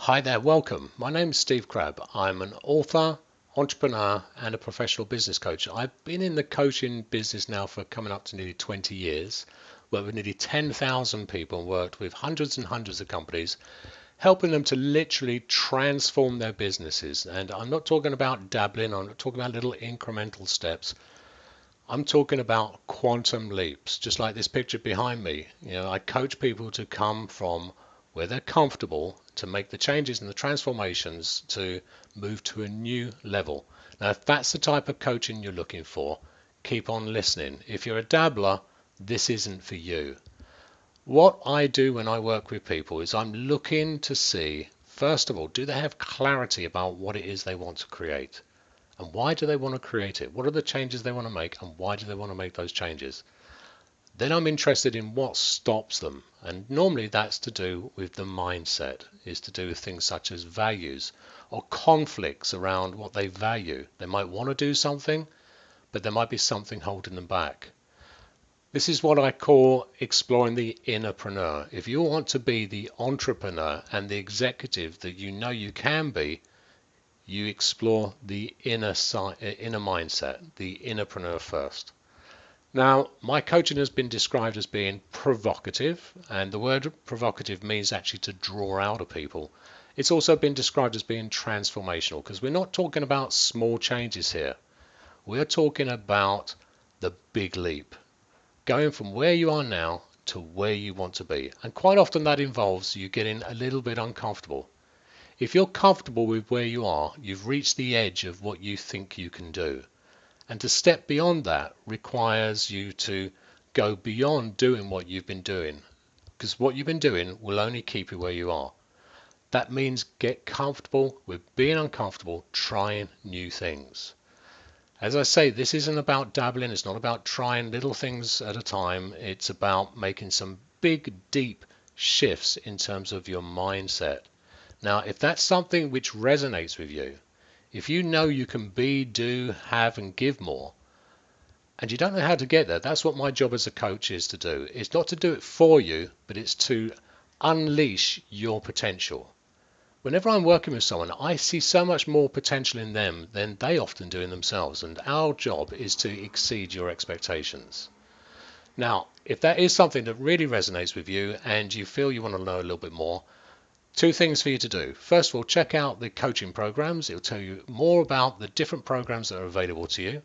Hi there, welcome. My name is Steve Crabb. I'm an author, entrepreneur, and a professional business coach. I've been in the coaching business now for coming up to nearly 20 years, worked with nearly 10,000 people and worked with hundreds and hundreds of companies, helping them to literally transform their businesses. And I'm not talking about dabbling, I'm not talking about little incremental steps. I'm talking about quantum leaps, just like this picture behind me. I coach people to come from where they're comfortable to make the changes and the transformations to move to a new level. Now, if that's the type of coaching you're looking for, keep on listening. If you're a dabbler, this isn't for you. What I do when I work with people is I'm looking to see, first of all, do they have clarity about what it is they want to create? And why do they want to create it? What are the changes they want to make, and why do they want to make those changes? Then I'm interested in what stops them. And normally that's to do with the mindset, is to do with things such as values or conflicts around what they value. They might want to do something, but there might be something holding them back. This is what I call exploring the innerpreneur. If you want to be the entrepreneur and the executive that you know you can be, you explore the inner mindset, the innerpreneur first. Now, my coaching has been described as being provocative, and the word provocative means actually to draw out of people. It's also been described as being transformational because we're not talking about small changes here. We're talking about the big leap, going from where you are now to where you want to be. And quite often that involves you getting a little bit uncomfortable. If you're comfortable with where you are, you've reached the edge of what you think you can do. And to step beyond that requires you to go beyond doing what you've been doing, because what you've been doing will only keep you where you are. That means get comfortable with being uncomfortable, trying new things. As I say, this isn't about dabbling, it's not about trying little things at a time, it's about making some big, deep shifts in terms of your mindset. Now, if that's something which resonates with you, if you know you can be, do, have, and give more, and you don't know how to get there, that's what my job as a coach is to do. It's not to do it for you, but it's to unleash your potential. Whenever I'm working with someone, I see so much more potential in them than they often do in themselves, and our job is to exceed your expectations. Now, if that is something that really resonates with you and you feel you want to know a little bit more, two things for you to do. First of all, check out the coaching programs. It'll tell you more about the different programs that are available to you.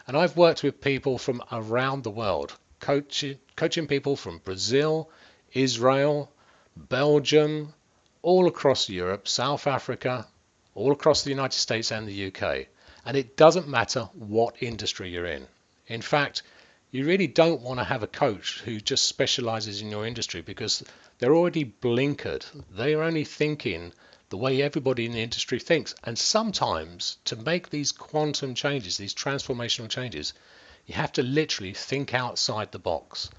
And I've worked with people from around the world, coaching people from Brazil, Israel, Belgium, all across Europe, South Africa, all across the United States and the UK. And it doesn't matter what industry you're in. In fact, you really don't want to have a coach who just specializes in your industry because they're already blinkered. They are only thinking the way everybody in the industry thinks. And sometimes to make these quantum changes, these transformational changes, you have to literally think outside the box.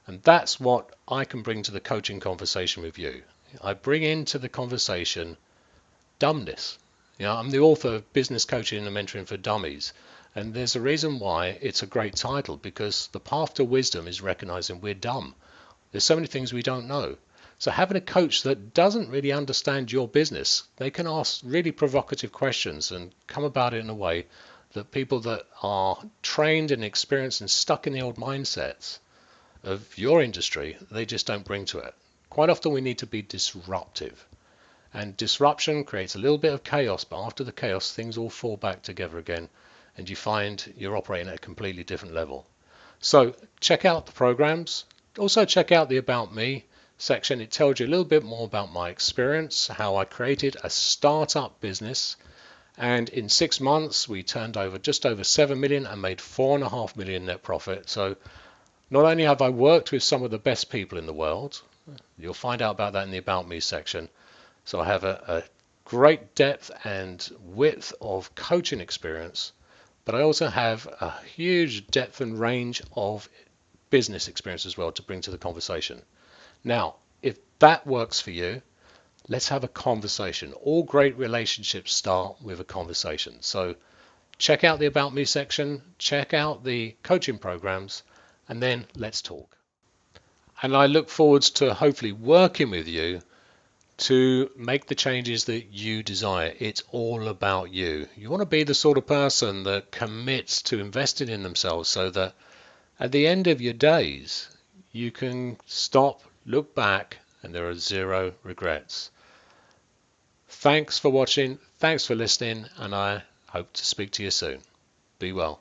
And that's what I can bring to the coaching conversation with you. I bring into the conversation dumbness. I'm the author of Business Coaching and Mentoring for Dummies. And there's a reason why it's a great title, because the path to wisdom is recognizing we're dumb. There's so many things we don't know. So having a coach that doesn't really understand your business, they can ask really provocative questions and come about it in a way that people that are trained and experienced and stuck in the old mindsets of your industry, they just don't bring to it. Quite often we need to be disruptive. And disruption creates a little bit of chaos, but after the chaos, things all fall back together again, and you find you're operating at a completely different level. So check out the programs. Also check out the About Me section. It tells you a little bit more about my experience, how I created a startup business. And in 6 months, we turned over just over 7 million and made 4.5 million net profit. So not only have I worked with some of the best people in the world, you'll find out about that in the About Me section. So I have a great depth and width of coaching experience, but I also have a huge depth and range of business experience as well to bring to the conversation. Now, if that works for you, let's have a conversation. All great relationships start with a conversation. So check out the About Me section, check out the coaching programs, and then let's talk. And I look forward to hopefully working with you to make the changes that you desire. It's all about you. You want to be the sort of person that commits to investing in themselves so that at the end of your days, you can stop, look back, and there are zero regrets. Thanks for watching, thanks for listening, and I hope to speak to you soon. Be well.